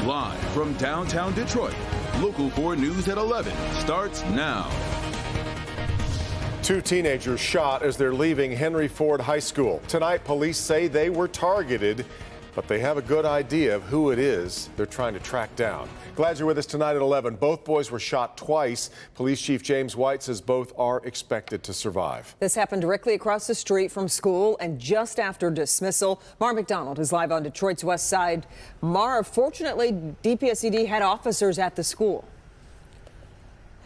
Live from downtown Detroit, Local 4 News at 11 starts now. Two teenagers shot as they're leaving Henry Ford High School. Tonight, police say they were targeted, but they have a good idea of who it is they're trying to track down. Glad you're with us tonight at 11. Both boys were shot twice. Police Chief James White says both are expected to survive. This happened directly across the street from school and just after dismissal. Mara McDonald is live on Detroit's west side. Mara, fortunately, DPSCD had officers at the school.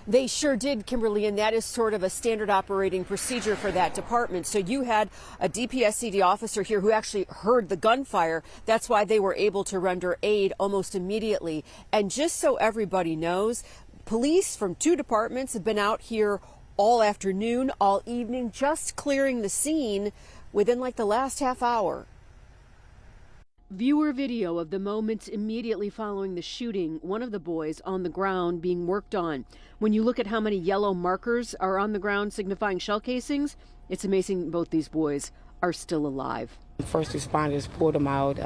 They sure did, Kimberly, and that is sort of a standard operating procedure for that department. So you had a DPSCD officer here who actually heard the gunfire. That's why they were able to render aid almost immediately. And just so everybody knows, police from two departments have been out here all afternoon, all evening, just clearing the scene within like the last half hour. Viewer video of the moments immediately following the shooting, one of the boys on the ground being worked on. When you look at how many yellow markers are on the ground signifying shell casings, it's amazing both these boys are still alive. First responders pulled them out,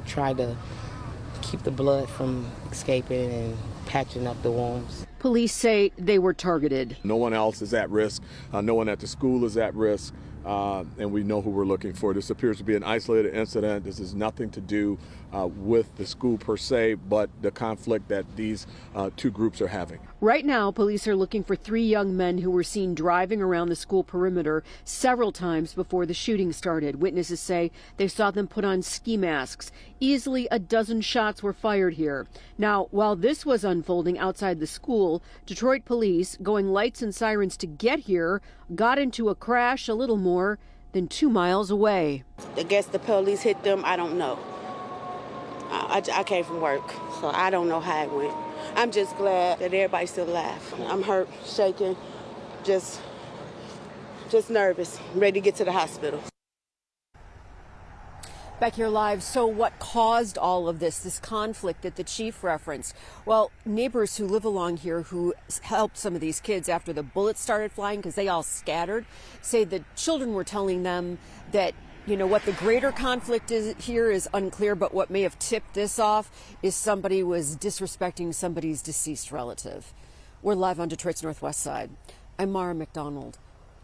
tried to keep the blood from escaping and patching up the wounds. Police say they were targeted. No one else is at risk. No one at the school is at risk. And we know who we're looking for. This appears to be an isolated incident. This has nothing to do with the school per se, but the conflict that these two groups are having. Right now, police are looking for three young men who were seen driving around the school perimeter several times before the shooting started. Witnesses say they saw them put on ski masks. Easily a dozen shots were fired here. Now, while this was unfolding outside the school, Detroit police, going lights and sirens to get here, got into a crash a little more than 2 miles away. I guess the police hit them. I don't know. I came from work, so I don't know how it went. I'm just glad that everybody's still alive. I'm hurt, shaking, just nervous, ready to get to the hospital. Back here live. So what caused all of this conflict that the chief referenced? Well, neighbors who live along here who helped some of these kids after the bullets started flying because they all scattered say the children were telling them that, you know, what the greater conflict is here is unclear, but what may have tipped this off is somebody was disrespecting somebody's deceased relative. We're live on Detroit's northwest side. I'm Mara McDonald,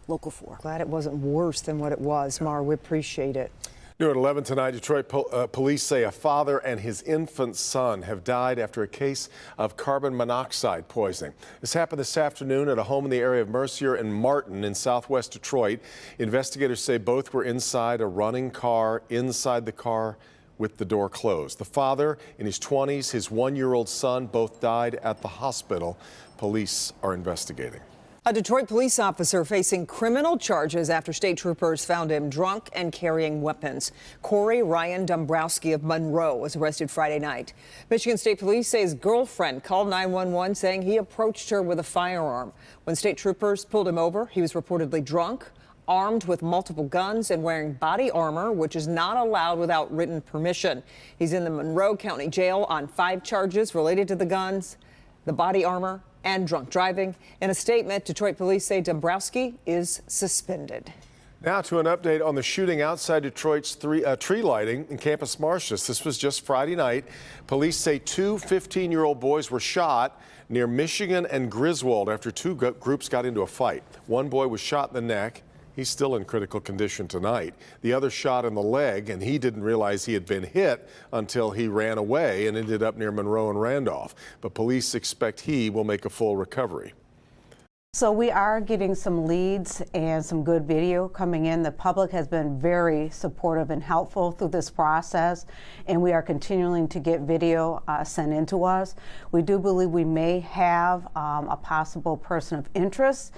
Local 4. Glad it wasn't worse than what it was, Mara. We appreciate it. New at 11 tonight, Detroit police say a father and his infant son have died after a case of carbon monoxide poisoning. This happened this afternoon at a home in the area of Mercier and Martin in southwest Detroit. Investigators say both were inside a running car, inside the car with the door closed. The father in his 20s, his 1-year-old son, both died at the hospital. Police are investigating. A Detroit police officer facing criminal charges after state troopers found him drunk and carrying weapons. Corey Ryan Dombrowski of Monroe was arrested Friday night. Michigan State Police say his girlfriend called 911 saying he approached her with a firearm. When state troopers pulled him over, he was reportedly drunk, armed with multiple guns, and wearing body armor, which is not allowed without written permission. He's in the Monroe County Jail on 5 charges related to the guns, the body armor, and drunk driving. In a statement, Detroit police say Dombrowski is suspended. Now to an update on the shooting outside Detroit's tree lighting in Campus Martius. This was just Friday night. Police say 2 15-year-old boys were shot near Michigan and Griswold after 2 groups got into a fight. One boy was shot in the neck. He's still in critical condition tonight. The other shot in the leg, and he didn't realize he had been hit until he ran away and ended up near Monroe and Randolph. But police expect he will make a full recovery. So we are getting some leads and some good video coming in. The public has been very supportive and helpful through this process, and we are continuing to get video sent in to us. We do believe we may have a possible person of interest.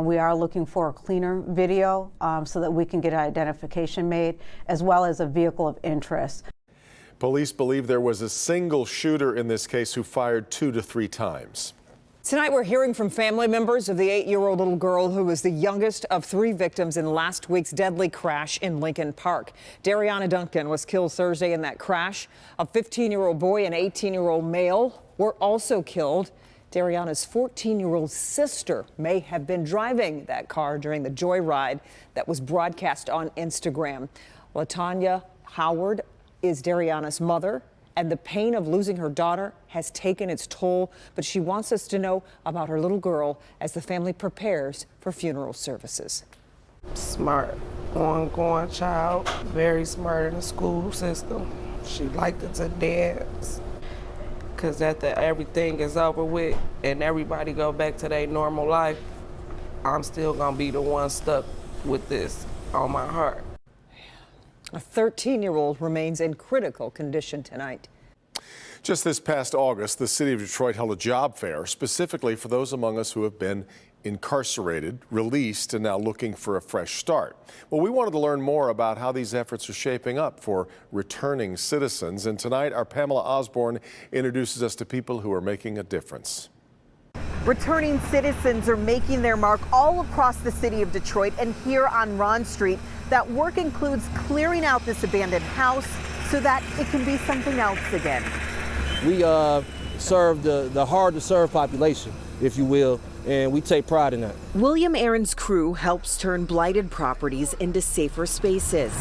We are looking for a cleaner video so that we can get an identification made, as well as a vehicle of interest. Police believe there was a single shooter in this case who fired 2 to 3 times. Tonight, we're hearing from family members of the 8-year-old little girl who was the youngest of 3 victims in last week's deadly crash in Lincoln Park. Dariana Duncan was killed Thursday in that crash. A 15-year-old boy and 18-year-old male were also killed. Dariana's 14-year-old sister may have been driving that car during the joyride that was broadcast on Instagram. LaTanya Howard is Dariana's mother. And the pain of losing her daughter has taken its toll, but she wants us to know about her little girl as the family prepares for funeral services. Smart, ongoing child, very smart in the school system. She liked it to dance, because after everything is over with and everybody go back to their normal life, I'm still gonna be the one stuck with this on my heart. A 13-year-old remains in critical condition tonight. Just this past August, the city of Detroit held a job fair specifically for those among us who have been incarcerated, released, and now looking for a fresh start. Well, we wanted to learn more about how these efforts are shaping up for returning citizens. And tonight, our Pamela Osborne introduces us to people who are making a difference. Returning citizens are making their mark all across the city of Detroit and here on Ron Street. That work includes clearing out this abandoned house so that it can be something else again. We serve the hard-to-serve population, if you will, and we take pride in that. William Aaron's crew helps turn blighted properties into safer spaces.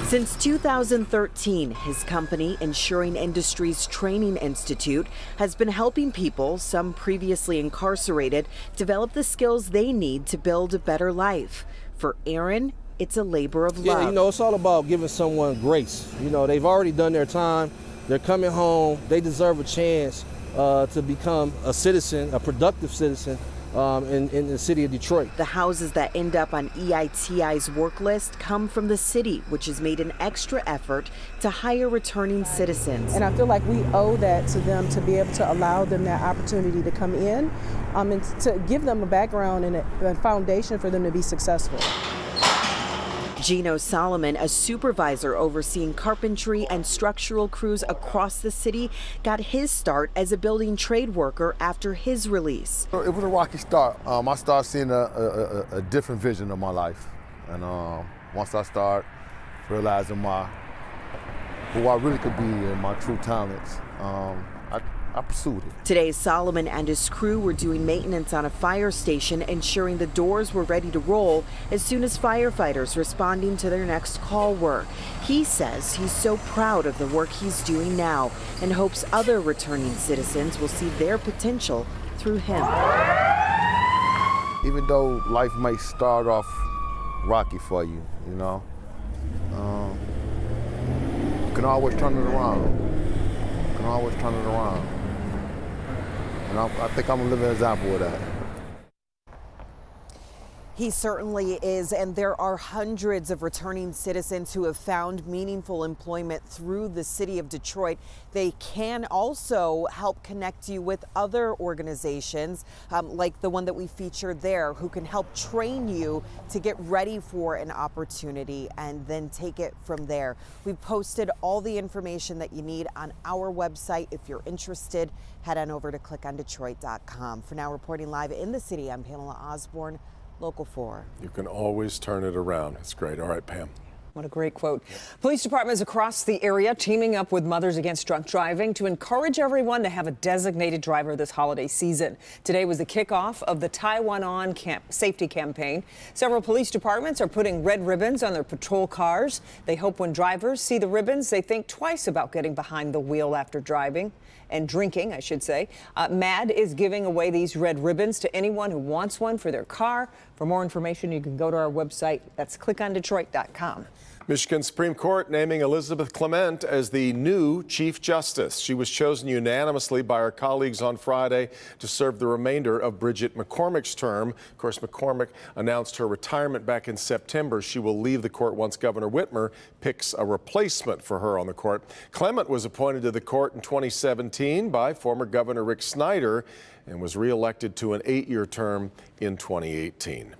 Since 2013, his company, Ensuring Industries Training Institute, has been helping people, some previously incarcerated, develop the skills they need to build a better life. For Aaron, it's a labor of love. Yeah, you know, it's all about giving someone grace. You know, they've already done their time. They're coming home. They deserve a chance to become a citizen, a productive citizen in the city of Detroit. The houses that end up on EITI's work list come from the city, which has made an extra effort to hire returning citizens. And I feel like we owe that to them to be able to allow them that opportunity to come in and to give them a background and a foundation for them to be successful. Gino Solomon, a supervisor overseeing carpentry and structural crews across the city, got his start as a building trade worker after his release. It was a rocky start. I started seeing a different vision of my life. And once I started realizing who I really could be and my true talents, I pursued it. Today, Solomon and his crew were doing maintenance on a fire station, ensuring the doors were ready to roll as soon as firefighters responding to their next call were. He says he's so proud of the work he's doing now and hopes other returning citizens will see their potential through him. Even though life might start off rocky for you, you know, you can always turn it around. You can always turn it around. And I think I'm a living example of that. He certainly is, and there are hundreds of returning citizens who have found meaningful employment through the city of Detroit. They can also help connect you with other organizations like the one that we featured there, who can help train you to get ready for an opportunity and then take it from there. We've posted all the information that you need on our website. If you're interested, head on over to clickondetroit.com. For now, reporting live in the city, I'm Pamela Osborne, Local 4. You can always turn it around. That's great. All right, Pam. What a great quote. Police departments across the area teaming up with Mothers Against Drunk Driving to encourage everyone to have a designated driver this holiday season. Today was the kickoff of the Taiwan On safety campaign. Several police departments are putting red ribbons on their patrol cars. They hope when drivers see the ribbons, they think twice about getting behind the wheel after driving and drinking, I should say. MAD is giving away these red ribbons to anyone who wants one for their car. For more information, you can go to our website. That's clickondetroit.com. Michigan Supreme Court naming Elizabeth Clement as the new Chief Justice. She was chosen unanimously by her colleagues on Friday to serve the remainder of Bridget McCormick's term. Of course, McCormick announced her retirement back in September. She will leave the court once Governor Whitmer picks a replacement for her on the court. Clement was appointed to the court in 2017 by former Governor Rick Snyder and was reelected to an 8-year term in 2018.